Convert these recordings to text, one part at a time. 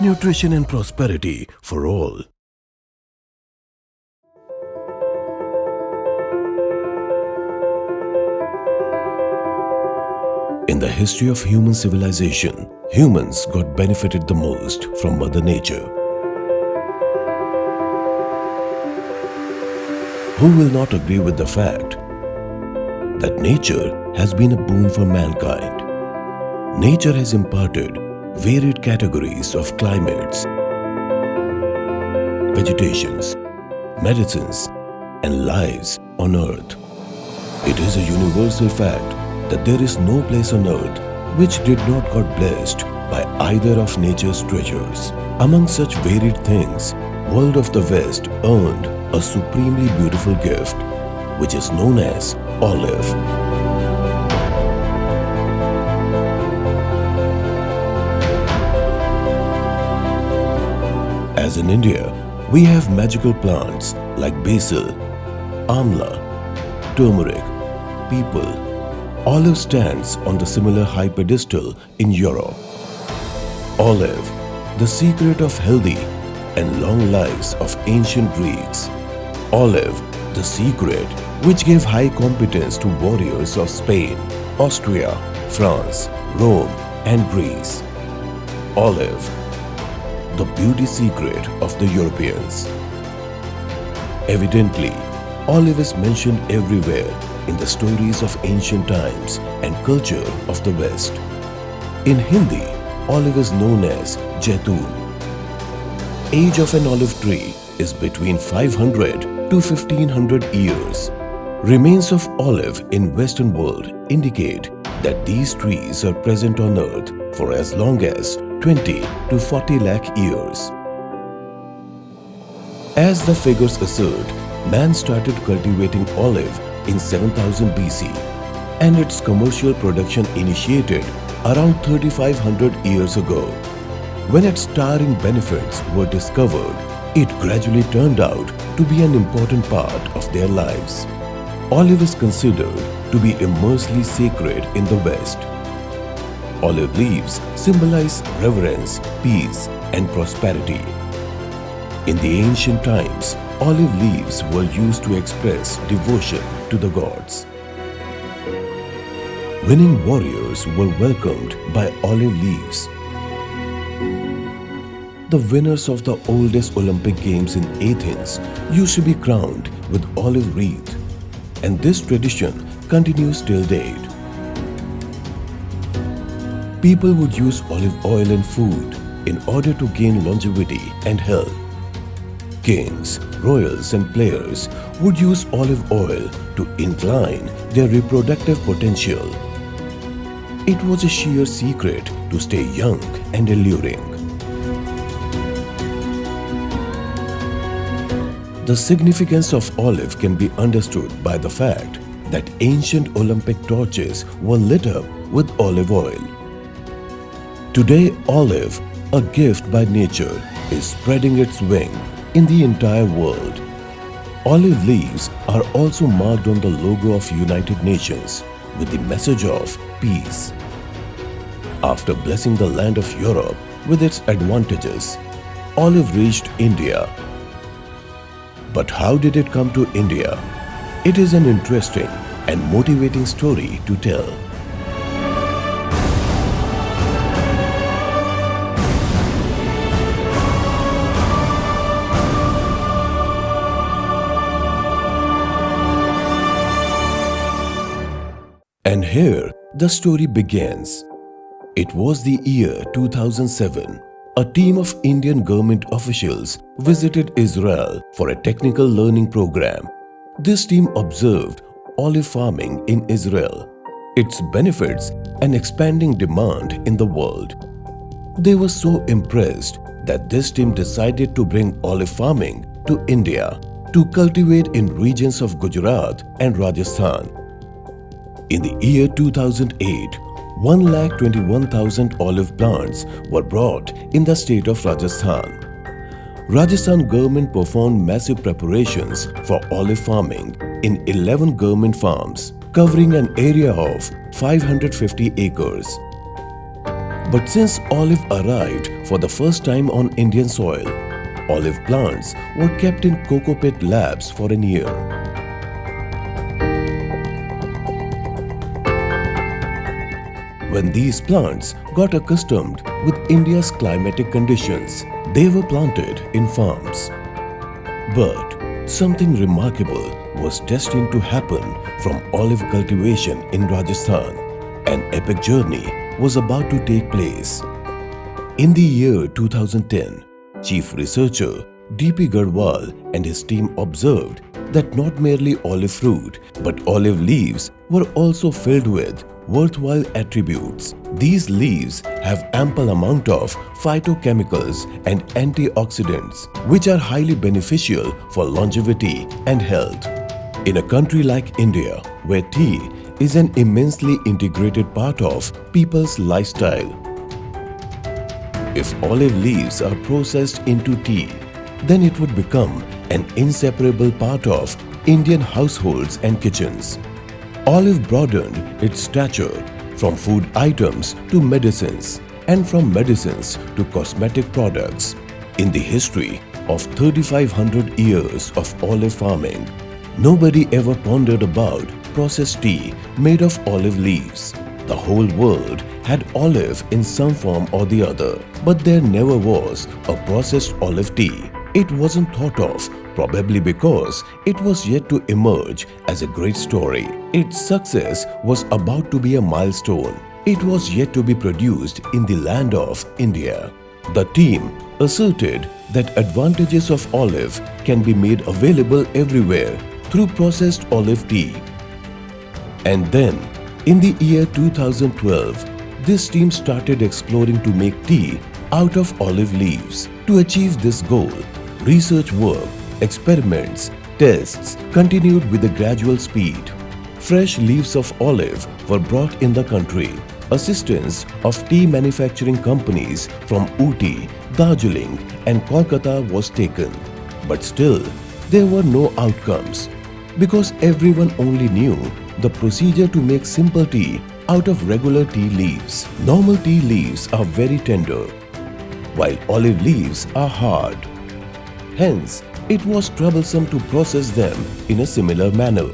nutrition and prosperity for all. In the history of human civilization, humans got benefited the most from Mother Nature. Who will not agree with the fact that nature has been a boon for mankind? Nature has imparted varied categories of climates, vegetations, medicines, and lives on earth. It is a universal fact that there is no place on earth which did not got blessed by either of nature's treasures. Among such varied things, world of the West earned a supremely beautiful gift, which is known as olive. As in India, we have magical plants like basil, amla, turmeric, peepal. Olive stands on the similar high pedestal in Europe. Olive, the secret of healthy and long lives of ancient Greeks. Olive, the secret which gave high competence to warriors of Spain, Austria, France, Rome and Greece. Olive, the beauty secret of the Europeans. Evidently, olive is mentioned everywhere in the stories of ancient times and culture of the West. In Hindi, olive is known as Jaitun. Age of an olive tree is between 500 to 1500 years. Remains of olive in Western world indicate that these trees are present on earth for as long as 20 to 40 lakh years. As the figures assert, man started cultivating olive in 7000 BC and its commercial production initiated around 3500 years ago. When its towering benefits were discovered, it gradually turned out to be an important part of their lives. Olive is considered to be immensely sacred in the West. Olive leaves symbolize reverence, peace, and prosperity. In the ancient times, olive leaves were used to express devotion to the gods. Winning warriors were welcomed by olive leaves. The winners of the oldest Olympic Games in Athens used to be crowned with olive wreath, and this tradition continues till date. People would use olive oil in food in order to gain longevity and health. Kings, royals and players would use olive oil to incline their reproductive potential. It was a sheer secret to stay young and alluring. The significance of olive can be understood by the fact that ancient Olympic torches were lit up with olive oil. Today, olive, a gift by nature, is spreading its wing in the entire world. Olive leaves are also marked on the logo of United Nations with the message of peace. After blessing the land of Europe with its advantages, olive reached India. But how did it come to India? It is an interesting and motivating story to tell. And here the story begins. It was the year 2007. A team of Indian government officials visited Israel for a technical learning program. This team observed olive farming in Israel, its benefits and expanding demand in the world. They were so impressed that this team decided to bring olive farming to India to cultivate in regions of Gujrat and Rajasthan. In the year 2008, 1,21,000 olive plants were brought in the state of Rajasthan. Rajasthan government performed massive preparations for olive farming in 11 government farms, covering an area of 550 acres. But since olive arrived for the first time on Indian soil, olive plants were kept in cocoa pit labs for a year. When these plants got accustomed with India's climatic conditions, they were planted in farms. But something remarkable was destined to happen from olive cultivation in Rajasthan. An epic journey was about to take place. In the year 2010, Chief Researcher D.P. Garhwal and his team observed that not merely olive fruit but olive leaves were also filled with worthwhile attributes. These leaves have ample amount of phytochemicals and antioxidants which are highly beneficial for longevity and health. In a country like India, where tea is an immensely integrated part of people's lifestyle, if olive leaves are processed into tea, then it would become an inseparable part of Indian households and kitchens. Olive broadened its stature from food items to medicines and from medicines to cosmetic products. In the history of 3,500 years of olive farming, nobody ever pondered about processed tea made of olive leaves. The whole world had olive in some form or the other, but there never was a processed olive tea. It wasn't thought of, probably because it was yet to emerge as a great story. Its success was about to be a milestone. It was yet to be produced in the land of India. The team asserted that advantages of olive can be made available everywhere through processed olive tea. And then, in the year 2012, this team started exploring to make tea out of olive leaves. To achieve this goal, research work, experiments, tests continued with a gradual speed. Fresh leaves of olive were brought in the country. Assistance of tea manufacturing companies from Ooty, Darjeeling and Kolkata was taken. But still, there were no outcomes because everyone only knew the procedure to make simple tea out of regular tea leaves. Normal tea leaves are very tender, while olive leaves are hard. Hence, it was troublesome to process them in a similar manner.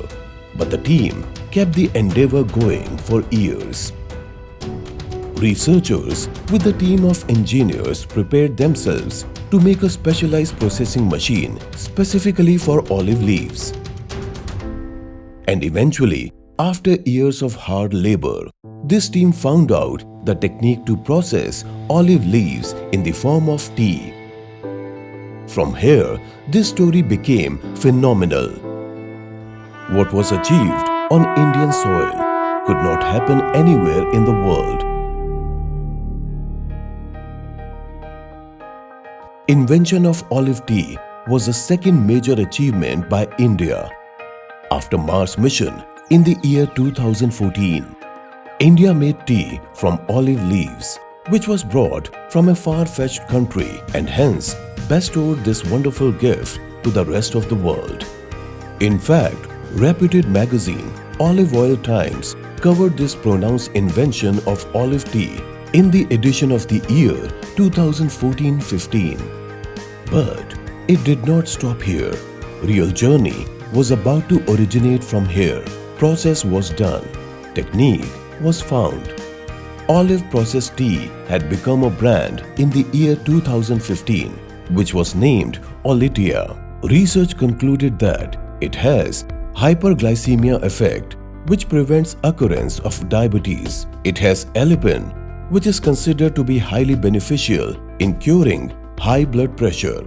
But the team kept the endeavor going for years. Researchers with a team of engineers prepared themselves to make a specialized processing machine specifically for olive leaves. And eventually, after years of hard labor, this team found out the technique to process olive leaves in the form of tea. From here, this story became phenomenal. What was achieved on Indian soil could not happen anywhere in the world. Invention of olive tea was the second major achievement by India. After Mars mission in the year 2014, India made tea from olive leaves, which was brought from a far-fetched country and hence bestowed this wonderful gift to the rest of the world. In fact, reputed magazine Olive Oil Times covered this pronounced invention of olive tea in the edition of the year 2014-15. But it did not stop here. Real journey was about to originate from here. Process was done. Technique was found. Olive processed tea had become a brand in the year 2015, which was named Olitia. Research concluded that it has hyperglycemia effect, which prevents occurrence of diabetes. It has alipin, which is considered to be highly beneficial in curing high blood pressure.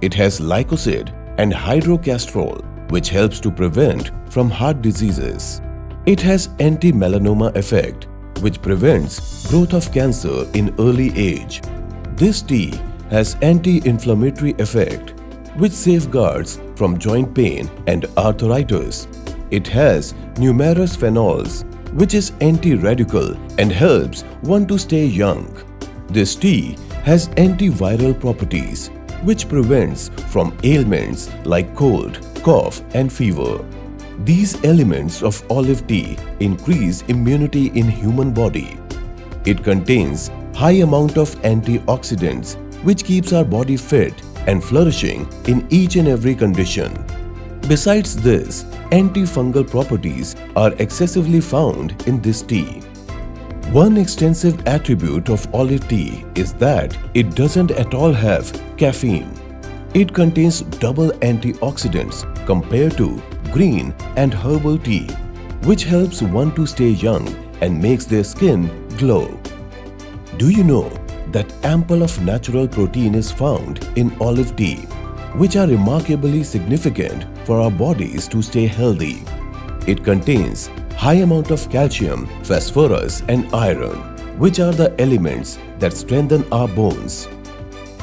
It has lycoside and hydrocastrol, which helps to prevent from heart diseases. It has anti-melanoma effect, which prevents growth of cancer in early age. This tea has anti-inflammatory effect, which safeguards from joint pain and arthritis. It has numerous phenols, which is anti-radical and helps one to stay young. This tea has antiviral properties, which prevents from ailments like cold, cough and fever. These elements of olive tea increase immunity in human body. It contains high amount of antioxidants which keeps our body fit and flourishing in each and every condition. Besides this, antifungal properties are excessively found in this tea. One extensive attribute of olive tea is that it doesn't at all have caffeine. It contains double antioxidants compared to green and herbal tea, which helps one to stay young and makes their skin glow. Do you know that ample of natural protein is found in olive tea, which are remarkably significant for our bodies to stay healthy? It contains high amount of calcium, phosphorus and iron, which are the elements that strengthen our bones.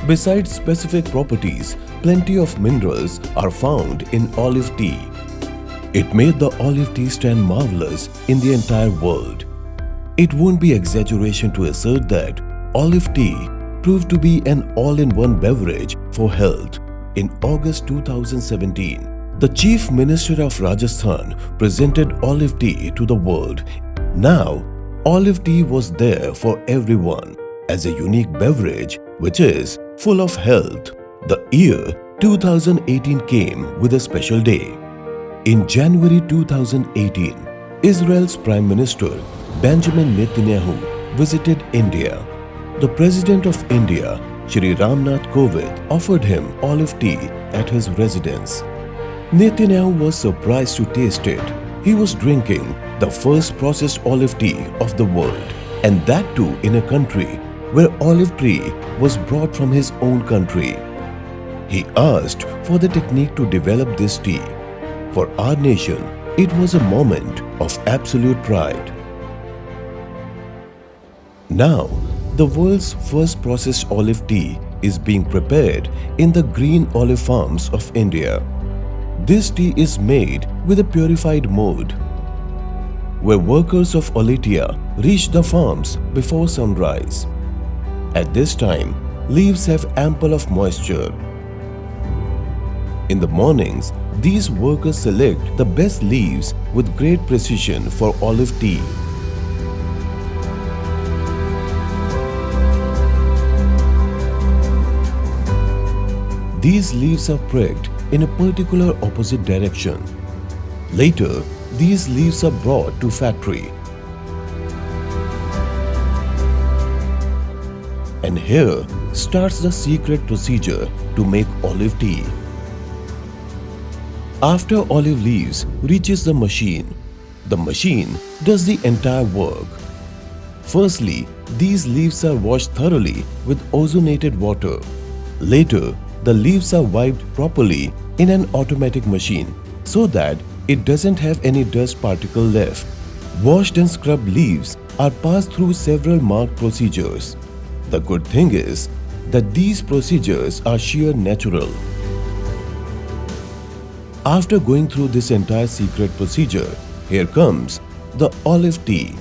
Besides specific properties, plenty of minerals are found in olive tea. It made the olive tea stand marvelous in the entire world. It won't be exaggeration to assert that olive tea proved to be an all-in-one beverage for health. In August 2017, the Chief Minister of Rajasthan presented olive tea to the world. Now, olive tea was there for everyone as a unique beverage which is full of health. The year 2018 came with a special day. In January 2018, Israel's Prime Minister Benjamin Netanyahu visited India. The President of India, Shri Ramnath Kovind, offered him olive tea at his residence. Netanyahu was surprised to taste it. He was drinking the first processed olive tea of the world, and that too in a country where olive tree was brought from his own country. He asked for the technique to develop this tea. For our nation, it was a moment of absolute pride. Now, the world's first processed olive tea is being prepared in the green olive farms of India. This tea is made with a purified mode, where workers of Olitia reach the farms before sunrise. At this time, leaves have ample of moisture. In the mornings, these workers select the best leaves with great precision for olive tea. These leaves are pricked in a particular opposite direction. Later, these leaves are brought to factory. And here starts the secret procedure to make olive tea. After olive leaves reaches the machine does the entire work. Firstly, these leaves are washed thoroughly with ozonated water. Later, the leaves are wiped properly in an automatic machine so that it doesn't have any dust particle left. Washed and scrubbed leaves are passed through several marked procedures. The good thing is that these procedures are sheer natural. After going through this entire secret procedure, here comes the olive tea.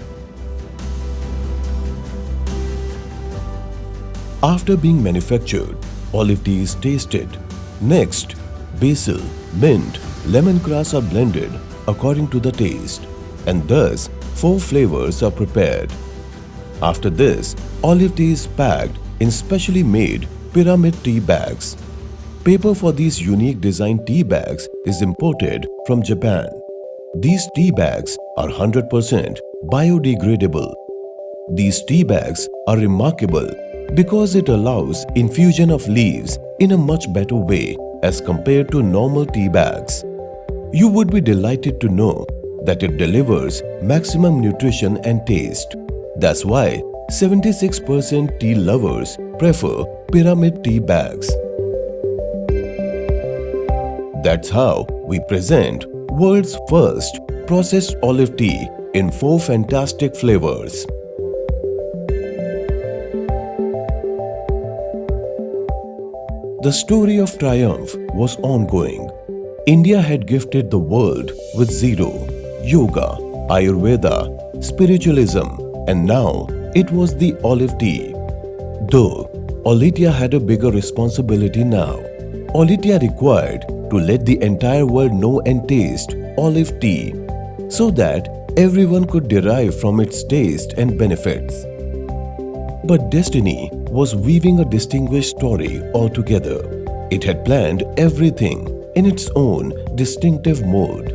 After being manufactured, olive tea is tasted. Next, basil, mint, lemongrass are blended according to the taste, and thus 4 flavors are prepared. After this, olive tea is packed in specially made pyramid tea bags. Paper for these unique design tea bags is imported from Japan. These tea bags are 100% biodegradable. These tea bags are remarkable because it allows infusion of leaves in a much better way as compared to normal tea bags. You would be delighted to know that it delivers maximum nutrition and taste. That's why 76% tea lovers prefer pyramid tea bags. That's how we present world's first processed olive tea in 4 fantastic flavors. The story of triumph was ongoing. India had gifted the world with zero, yoga, Ayurveda, spiritualism, and now it was the olive tea. Though Olitia had a bigger responsibility now. Olitia required to let the entire world know and taste olive tea so that everyone could derive from its taste and benefits. But destiny was weaving a distinguished story altogether. It had planned everything in its own distinctive mode.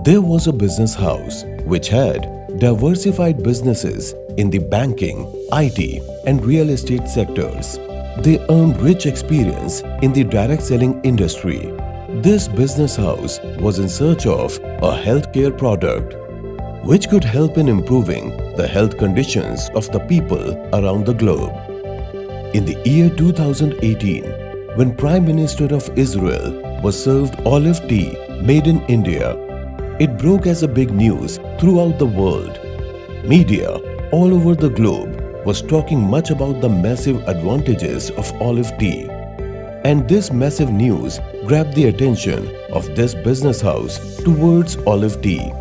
There was a business house which had diversified businesses in the banking, IT, and real estate sectors. They earned rich experience in the direct selling industry. This business house was in search of a healthcare product which could help in improving the health conditions of the people around the globe. In the year 2018, when Prime Minister of Israel was served olive tea made in India, it broke as a big news throughout the world. Media all over the globe was talking much about the massive advantages of olive tea. And this massive news grabbed the attention of this business house towards olive tea.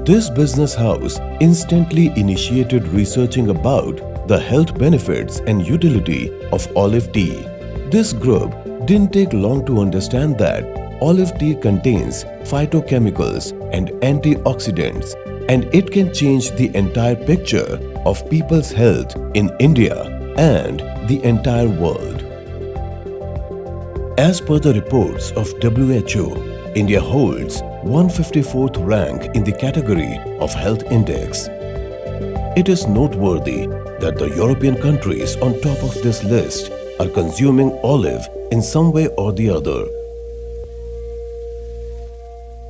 This business house instantly initiated researching about the health benefits and utility of olive tea. This group didn't take long to understand that olive tea contains phytochemicals and antioxidants, and it can change the entire picture of people's health in India and the entire world. As per the reports of WHO, India holds 154th rank in the category of Health Index. It is noteworthy that the European countries on top of this list are consuming olive in some way or the other.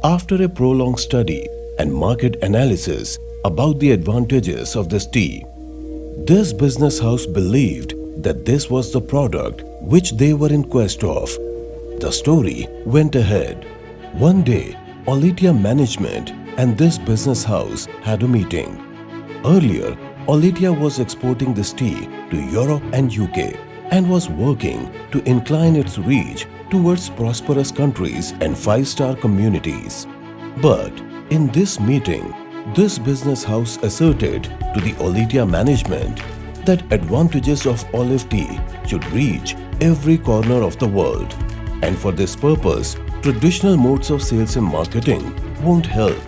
After a prolonged study and market analysis about the advantages of this tea, this business house believed that this was the product which they were in quest of. The story went ahead. One day, Olitia management and this business house had a meeting. Earlier, Olitia was exporting this tea to Europe and UK and was working to incline its reach towards prosperous countries and five-star communities. But in this meeting, this business house asserted to the Olitia management that advantages of olive tea should reach every corner of the world. And for this purpose, traditional modes of sales and marketing won't help.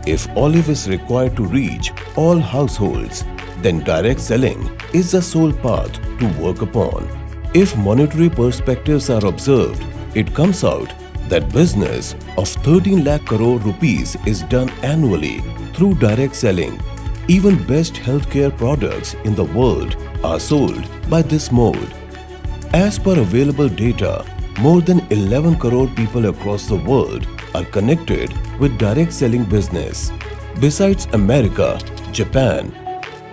If olive is required to reach all households, then direct selling is the sole path to work upon. If monetary perspectives are observed, it comes out that business of 13 lakh crore rupees is done annually through direct selling. Even best healthcare products in the world are sold by this mode. As per available data, more than 11 crore people across the world are connected with direct selling business. Besides America, Japan,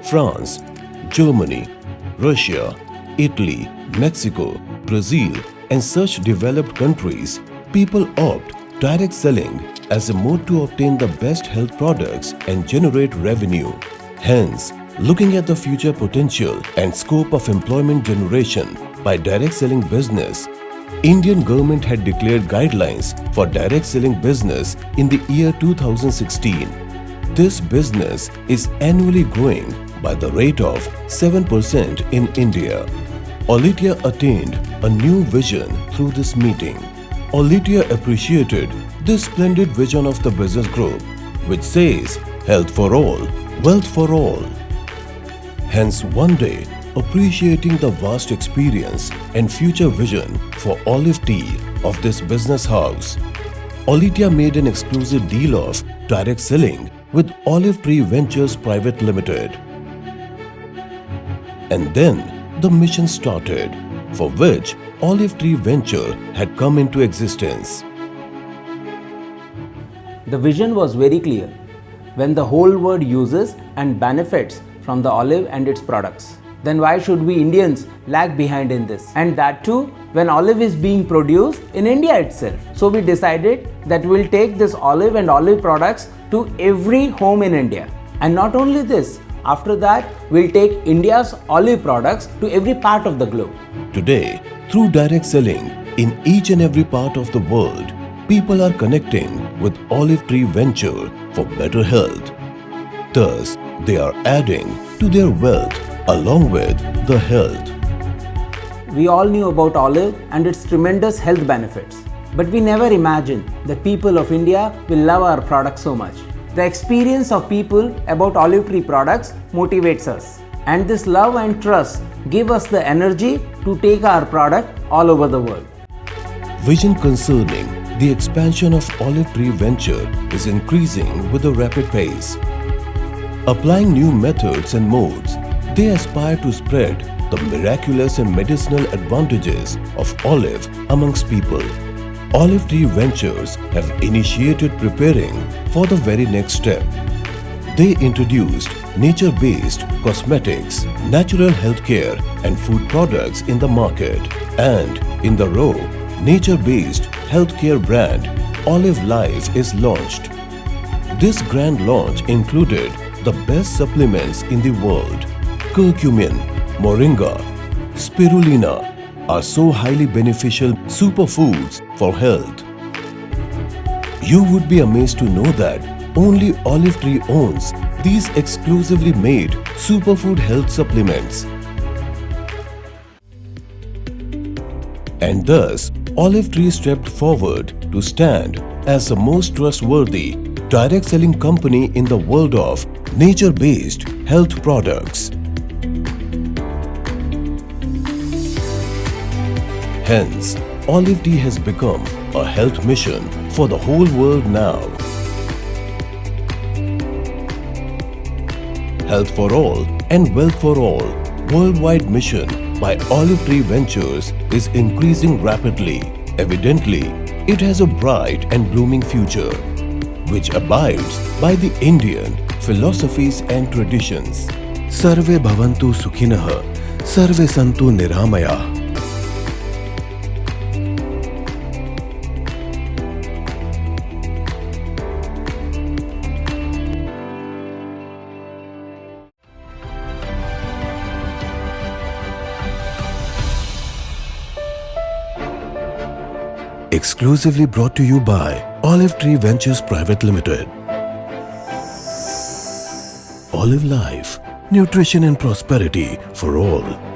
France, Germany, Russia, Italy, Mexico, Brazil, and such developed countries, people opt direct selling as a mode to obtain the best health products and generate revenue. Hence, looking at the future potential and scope of employment generation by direct selling business, Indian government had declared guidelines for direct selling business in the year 2016. This business is annually growing by the rate of 7% in India. Olitia attained a new vision through this meeting. Olitia appreciated this splendid vision of the business group, which says health for all, wealth for all. Hence, one day, appreciating the vast experience and future vision for olive tea of this business house, Olitia made an exclusive deal of direct selling with Olive Tree Ventures Private Limited. And then the mission started, for which Olive Tree Venture had come into existence. The vision was very clear. When the whole world uses and benefits from the olive and its products, then why should we Indians lag behind in this? And that too when olive is being produced in India itself. So we decided that we'll take this olive and olive products to every home in India. And not only this, after that we'll take India's olive products to every part of the globe. Today, through direct selling in each and every part of the world, people are connecting with Olive Tree Venture for better health. Thus, they are adding to their wealth along with the health. We all knew about olive and its tremendous health benefits, but we never imagined that people of India will love our product so much. The experience of people about olive tree products motivates us. And this love and trust give us the energy to take our product all over the world. Vision concerning the expansion of Olive Tree venture is increasing with a rapid pace. Applying new methods and modes, they aspire to spread the miraculous and medicinal advantages of olive amongst people. Olive Tree Ventures have initiated preparing for the very next step. They introduced nature-based cosmetics, natural healthcare and food products in the market. And in the raw, nature-based healthcare brand Olivelife is launched. This grand launch included the best supplements in the world. Curcumin, moringa, spirulina are so highly beneficial superfoods for health. You would be amazed to know that only Olive Tree owns these exclusively made superfood health supplements. And thus, Olive Tree stepped forward to stand as the most trustworthy direct selling company in the world of nature-based health products. Hence, Olive Tree has become a health mission for the whole world now. Health for all and wealth for all worldwide mission by Olive Tree Ventures is increasing rapidly. Evidently, it has a bright and blooming future, which abides by the Indian philosophies and traditions. Sarve bhavantu sukhinah, sarve santu niramaya. Exclusively brought to you by Olive Tree Ventures Private Limited. Olivelife, nutrition and prosperity for all.